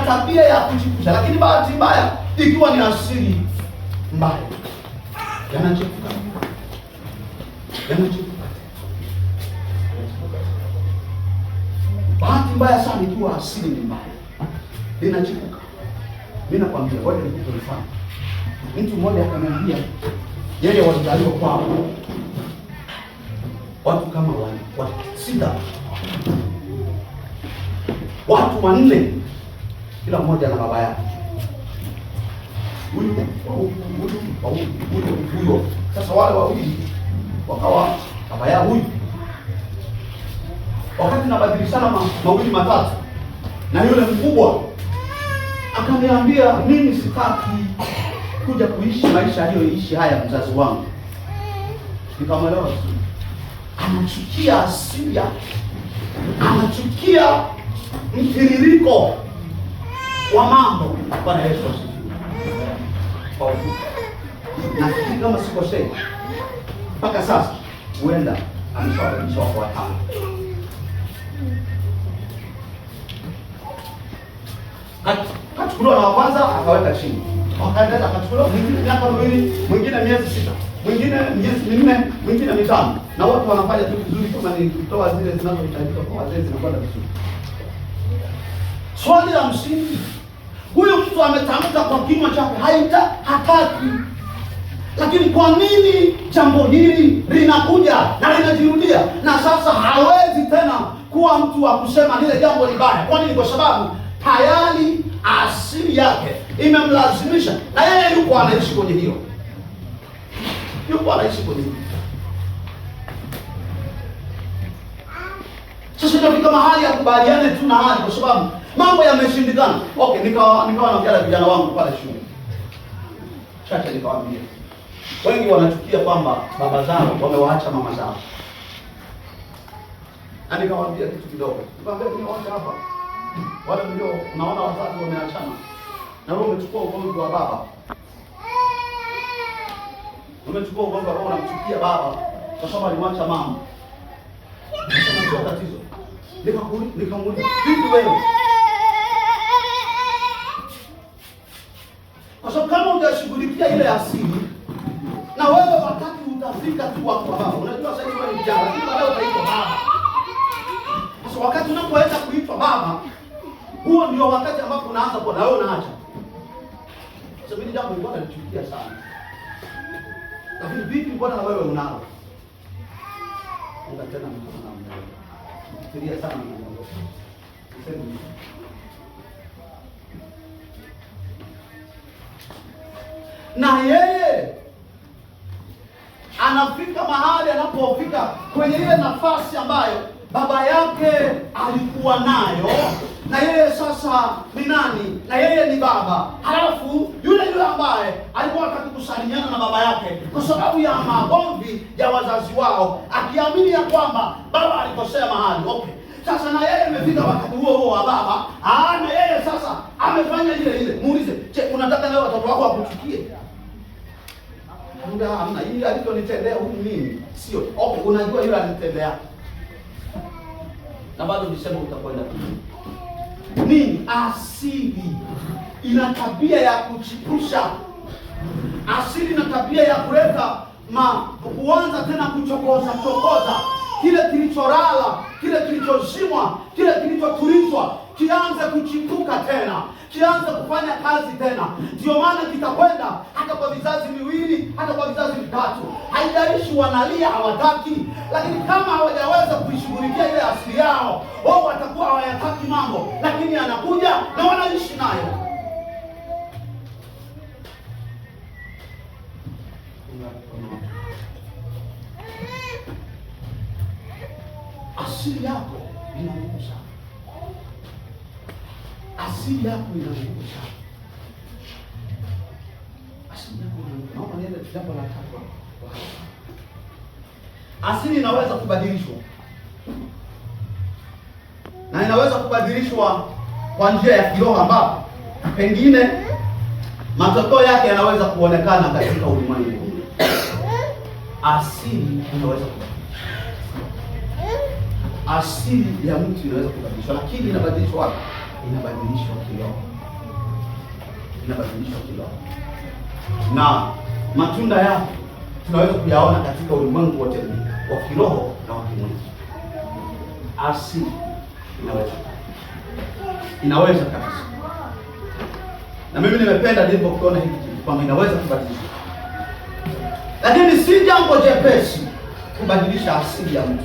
tabia ya kujikusha, lakini bahati mbaya ikiwa ni asili mbaya, yanachipuka. Bahati mbaya sana ikiwa asili ni mbaya, linachipuka. Mimi nakwambia, ngoja nikupe mfano. Mtu mmoja akaniambia yeye walizaliwa kwao watu kama watu 6, watu 4, kila mmoja na baba yake. Huyo. Sasa wale wawili wakawa baba yao huyu. Wakati nabadilishana mawili matatu na yule mkubwa akaniambia, mimi sitaki kuja kuishi maisha aliyoishi haya mzazi wangu. Nikamwelewa, anachukia asili yake, anachukia mtiririko wa mambo. Bwana Yesu asifiwe. Nafikiri kama sikosei, mpaka sasa huenda ameshawadisha wako 5. Kachukuliwa na wa kwanza akaweka chini, wakaendelea, akachukuliwa mwingine miaka 2, mwingine miezi 6, mwingine miezi 4, mwingine 5, na wote wanafanya tu vizuri, kama ni kutoa zile zinazohitajika kwa wazee zinakwenda vizuri. Swali la msingi, huyu mtu ametamka kwa kinywa chake hataki, lakini kwa nini jambo hili linakuja na linajirudia, na sasa hawezi tena kuwa mtu wa kusema lile jambo ni baya? Kwa nini? Kwa sababu tayari asili yake imemlazimisha, na yeye yuko anaishi kwenye hiyo, Sasa tunafika mahali ya kubaliane tu na hali, kwa sababu mambo yameshindikana. Okay, nikawa naongea na vijana wangu pale shule. Chacha nikawaambia, wengi wanachukia kwamba baba zao wamewaacha mama zao. Na nikawaambia kitu kidogo. Nikamwambia niwaacha hapa. Wale ndio unaona wazazi wameachana. Na wewe umechukua ugomvi wa baba. Umechukua ugomvi wa baba, unamchukia baba kwa sababu alimwacha mama. Sio tatizo. Nikamuuliza, vipi wewe? Kwa sababu kama hujashughulikia ile asili, na wewe wakati utafika tu kwa baba. Unajua sasa hivi wewe ni kijana, lakini baadaye utaitwa baba. Sasa wakati unapoenda kuitwa baba, huo ndio wakati ambapo unaanza kwa wewe unaacha. Sasa mimi jambo nilikuwa nalichukia sana. Lakini vipi mbona na wewe unalo? Ndio tena mtu anamwambia. Fikiria sana mwanangu. Useme na yeye anafika mahali anapofika kwenye ile nafasi ambayo baba yake alikuwa nayo, na yeye sasa ni nani? Na yeye ni baba. Halafu yule ambaye alikuwa akikusalimiana na baba yake kwa sababu ya magomvi ya wazazi wao, akiamini ya kwamba baba alikosea mahali. Okay, sasa na yeye amefika wakati huo wa baba, na yeye sasa amefanya ile. Muulize, je, unataka leo watoto wako wakuchukie? Hamna, hili alichonitendea huyu mimi sio. Okay, unajua yule alinitendea, na bado nisema utakwenda nini? Asili ina tabia ya kuchipusha. Asili ina tabia ya kuleta kuanza tena kuchokoza kile kilichorala, kile kilichozimwa, kile kilichotulizwa kianze kuchipuka tena, kianze kufanya kazi tena. Ndio maana kitakwenda hata kwa vizazi viwili, hata kwa vizazi vitatu. Haijalishi wanalia hawataki, lakini kama hawajaweza kuishughulikia ile asili yao, wao watakuwa hawayataki mambo, lakini anakuja na wanaishi nayo. Asili yako ina nguvu sana. Asili yako ina nguvu sana. Asili yako ina nguvu. Naomba niende jambo la 3. Asili inaweza kubadilishwa. Na inaweza kubadilishwa kwa njia ya kiroho ambapo pengine matokeo yake yanaweza kuonekana katika ulimwengu. Asili inaweza kubadilishwa. Asili ya mtu inaweza kubadilishwa, lakini inabadilishwa wapi? Inabadilishwa kiroho. inabadilishwa kiroho, na matunda yake tunaweza kuyaona katika ulimwengu wote wa kiroho na wa kimwili. Asili inaweza kabisa, na mimi nimependa nilipokuona hiki kwamba inaweza kubadilisha, lakini si jambo jepesi kubadilisha asili ya mtu.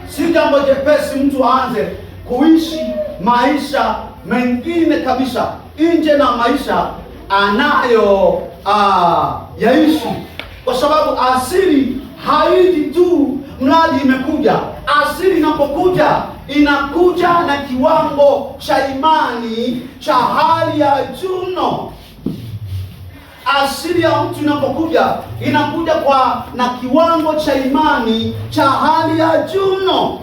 Si jambo jepesi mtu aanze kuishi maisha mengine kabisa nje na maisha anayo yaishi, kwa sababu asili haiji tu mradi imekuja. Asili inapokuja inakuja na kiwango cha imani cha hali ya juu mno. Asili ya mtu inapokuja inakuja na kiwango cha imani cha hali ya juu mno,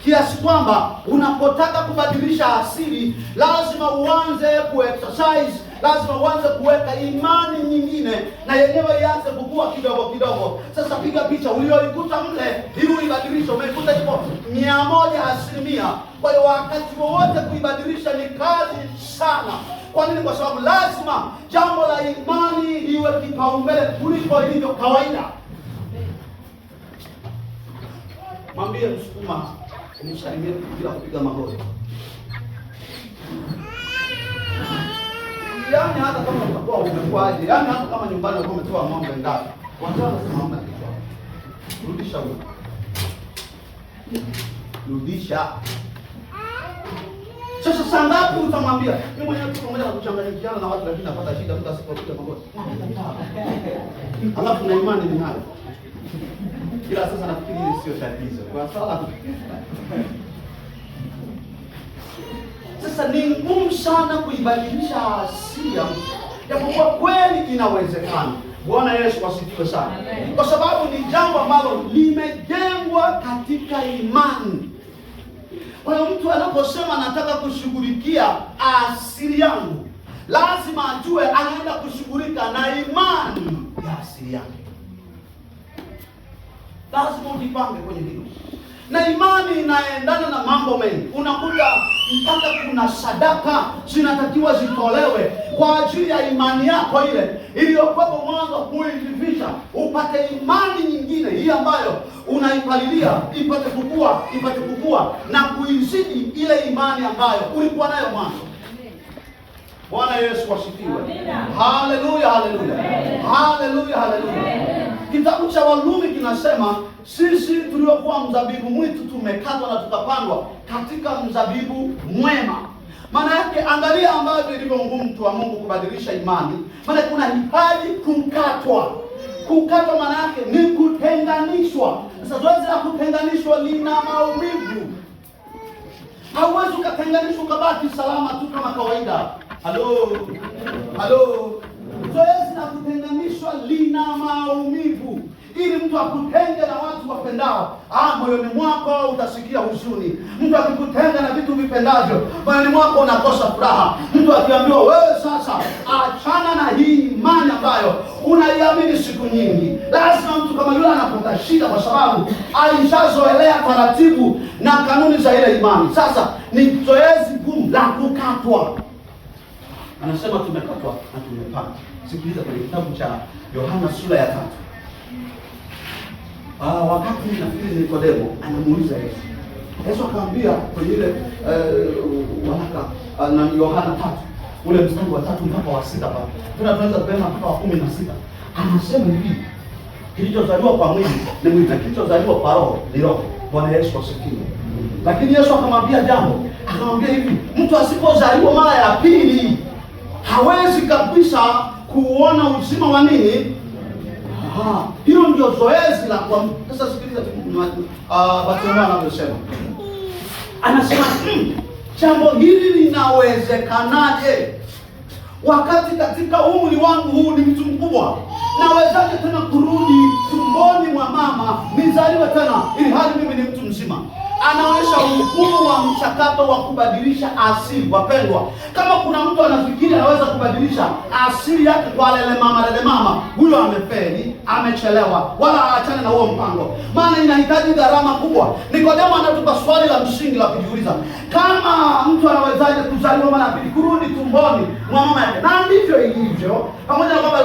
kiasi kwamba unapotaka kubadilisha asili lazima uanze kuexercise, lazima uanze kuweka imani nyingine, na yenyewe ianze kukua kidogo kidogo. Sasa piga picha ulioikuta mle ili uibadilishe, umeikuta iko 100%. Kwa hiyo wakati wowote kuibadilisha ni kazi sana. Kwa nini? Kwa sababu lazima jambo la imani liwe kipaumbele kuliko ilivyo kawaida. Mwambie Msukuma umsalimie bila kupiga magoti. Yaani hata kama utakuwa umekuaje, yaani hata kama nyumbani uko umetoa ng'ombe ngapi, watu wanasema hamna kitu. Rudisha huko. Rudisha. Sasa saa ngapi utamwambia? Mimi mwenyewe tu pamoja na kuchanganyikiana na watu, lakini napata shida mtu asipopiga magoti. Alafu na imani ni nayo. Ila sasa nafikiri hili sio tatizo. Kwa sababu sasa ni ngumu sana kuibadilisha asili ya mtu. Japokuwa kweli inawezekana. Bwana Yesu asifiwe sana. Kwa sababu ni jambo ambalo limejengwa katika imani. Kwa hiyo mtu anaposema nataka kushughulikia asili yangu, lazima ajue anaenda kushughulika na imani ya asili yake. Lazima ujipange kwenye hilo. Na imani inaendana na mambo mengi. Unakuta mpaka kuna sadaka zinatakiwa zitolewe kwa ajili ya imani yako ile iliyokuwepo mwanzo, kuivisha upate imani nyingine hii ambayo unaipalilia ipate kukua na kuizidi ile imani ambayo ulikuwa nayo mwanzo. Bwana Yesu asifiwe. Haleluya, haleluya. Haleluya, haleluya. Kitabu cha Warumi kinasema sisi tuliokuwa mzabibu mwitu tumekatwa na tukapandwa katika mzabibu mwema. Maana yake angalia ambavyo ilivyo ngumu mtu wa Mungu kubadilisha imani. Maana kuna hitaji kukatwa. Kukatwa maana yake ni kutenganishwa. Sasa zoezi la kutenganishwa lina maumivu. Hauwezi ukatenganishwa ukabaki salama tu kama kawaida. Halo. Zoezi la kutenganishwa lina maumivu. Ili mtu akutenge na watu wapendao, moyoni mwako utasikia huzuni. Mtu akikutenga na vitu vipendavyo, moyoni mwako unakosa furaha. Mtu akiambiwa wewe sasa achana na hii imani ambayo unaiamini siku nyingi, lazima mtu kama yule anapata shida, kwa sababu alishazoelea taratibu na kanuni za ile imani. Sasa ni zoezi gumu la kukatwa. Anasema tumekatwa na tumepata. Sikiliza kwenye kitabu cha Yohana sura ya 3. Wakati nafikiri Nikodemo anamuuliza Yesu. Yesu akamwambia kwenye ile waraka na Yohana 3, ule mstari wa 3 mpaka wa 6 pale. Tunaweza kuona mpaka wa 16. Anasema hivi, kilichozaliwa kwa mwili ni mwili, na kilichozaliwa kwa roho ni roho. Bwana Yesu asifiwe. Lakini Yesu akamwambia jambo. Akamwambia hivi, mtu asipozaliwa mara ya pili hawezi kabisa kuona uzima wa nini? Hilo ndio zoezi la kwa. Sasa sikiliza Bartimayo anavyosema. Anasema jambo hili linawezekanaje wakati katika umri wangu huu ni mtu mkubwa? Nawezaje tena kurudi tumboni mwa mama nizaliwe tena ili hali mimi ni mtu mzima? Anaonyesha ugumu wa mchakato wa kubadilisha asili. Wapendwa, kama kuna mtu anafikiri anaweza kubadilisha asili yake kwa lele mama, huyo amefeli, amechelewa, wala aachane na huo mpango, maana inahitaji gharama kubwa. Nikodemo anatupa swali la msingi la kujiuliza, kama mtu anawezaje kuzaliwa mara pili, kurudi tumboni mwa mama yake? Na ndivyo ilivyo, pamoja na kwamba